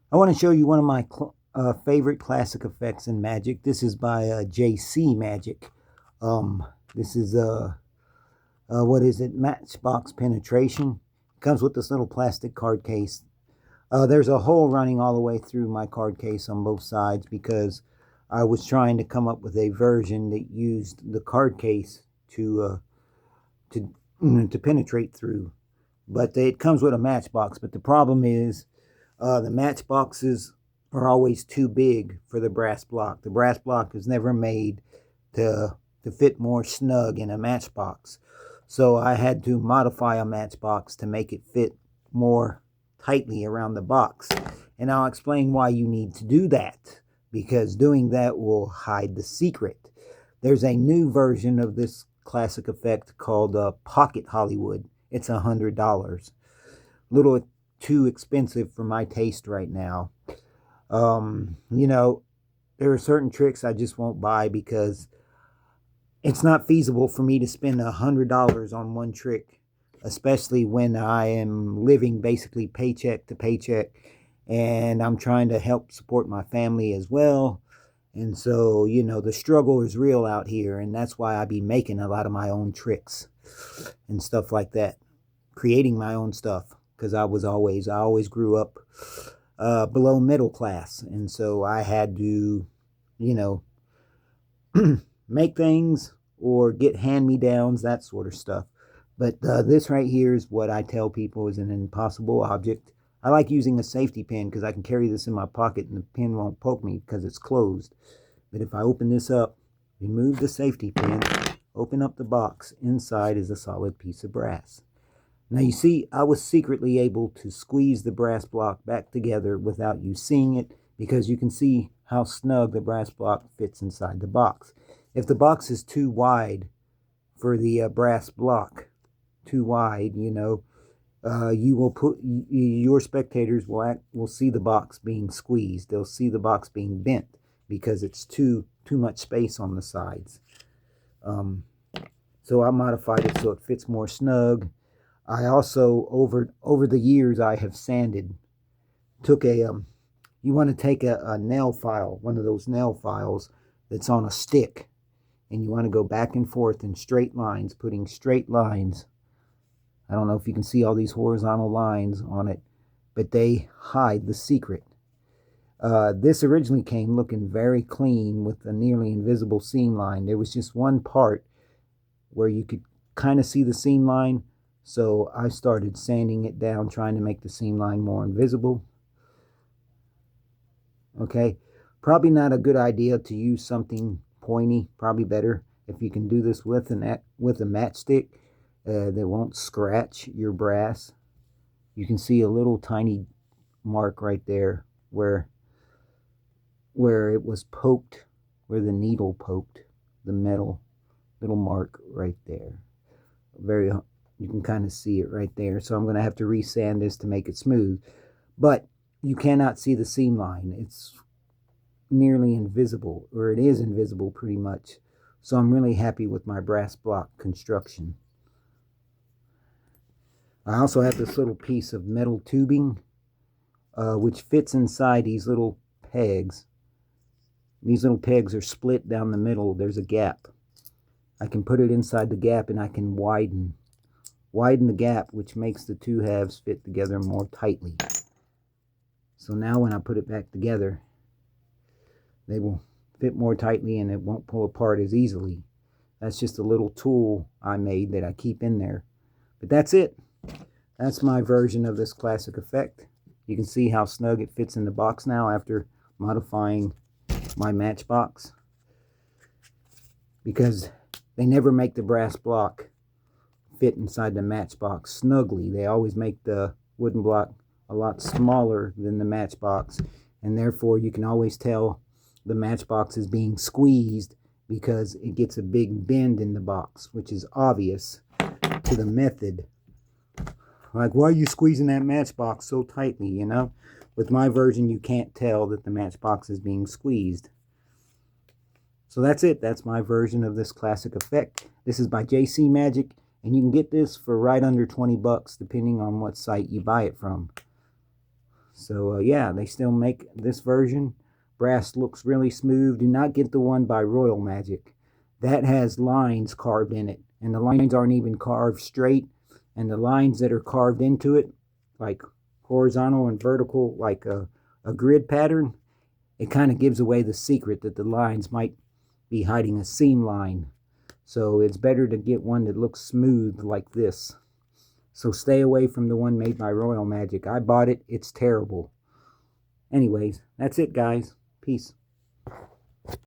I want to show you one of my favorite classic effects in Magic. This is by JC Magic. This is what is it? Matchbox Penetration. It comes with this little plastic card case. There's a hole running all the way through my card case on both sides because I was trying to come up with a version that used the card case to to penetrate through. But it comes with a matchbox. But the problem is the matchboxes are always too big for the brass block. The brass block is never made to fit more snug in a matchbox. So I had to modify a matchbox to make it fit more tightly around the box. And I'll explain why you need to do that, because doing that will hide the secret. There's a new version of this classic effect called Pocket Hollywood. It's $100. Little too expensive for my taste right now. You know, there are certain tricks I just won't buy because it's not feasible for me to spend $100 on one trick, especially when I am living basically paycheck to paycheck and I'm trying to help support my family as well. And so, the struggle is real out here, and that's why I be making a lot of my own tricks and stuff like that, creating my own stuff, because I always grew up below middle class, and so I had to, you know, make things or get hand-me-downs, that sort of stuff. But this right here is what I tell people is an impossible object. I like using a safety pin because I can carry this in my pocket and the pin won't poke me because it's closed. But if I open this up, remove the safety pin, open up the box, inside is a solid piece of brass. Now you see, I was secretly able to squeeze the brass block back together without you seeing it, because you can see how snug the brass block fits inside the box. If the box is too wide for the brass block, too wide, you will put your spectators will see the box being squeezed. They'll see the box being bent because it's too much space on the sides. So I modified it so it fits more snug. I also over the years I have sanded. Took a you want to take a nail file, one of those nail files that's on a stick, and you want to go back and forth in straight lines, putting straight lines. I don't know if you can see all these horizontal lines on it, but they hide the secret. This originally came looking very clean with a nearly invisible seam line. There was just one part where you could kind of see the seam line, so I started sanding it down, trying to make the seam line more invisible. Okay, probably not a good idea to use something pointy. Probably better if you can do this with a matchstick that won't scratch your brass. You can see a little tiny mark right there where it was poked, where the needle poked the metal. Little mark right there. You can kind of see it right there. So I'm going to have to resand this to make it smooth. But you cannot see the seam line. It's nearly invisible, or it is invisible pretty much. So I'm really happy with my brass block construction. I also have this little piece of metal tubing, which fits inside these little pegs. These little pegs are split down the middle. There's a gap. I can put it inside the gap and I can widen the gap, which makes the two halves fit together more tightly. So now when I put it back together, they will fit more tightly and it won't pull apart as easily. That's just a little tool I made that I keep in there. But that's it. That's my version of this classic effect. You can see how snug it fits in the box now after modifying my matchbox, because they never make the brass block fit inside the matchbox snugly. They always make the wooden block a lot smaller than the matchbox, and therefore you can always tell the matchbox is being squeezed because it gets a big bend in the box, which is obvious to the method. Like, why are you squeezing that matchbox so tightly, With my version, you can't tell that the matchbox is being squeezed. So that's it. That's my version of this classic effect. This is by JC Magic, and you can get this for right under $20, depending on what site you buy it from. So yeah, they still make this version. Brass looks really smooth. Do not get the one by Royal Magic. That has lines carved in it, and the lines aren't even carved straight, and the lines that are carved into it, like horizontal and vertical, like a grid pattern, it kind of gives away the secret that the lines might be hiding a seam line. So it's better to get one that looks smooth like this. So stay away from the one made by Royal Magic. I bought it. It's terrible. Anyways, that's it, guys. Peace.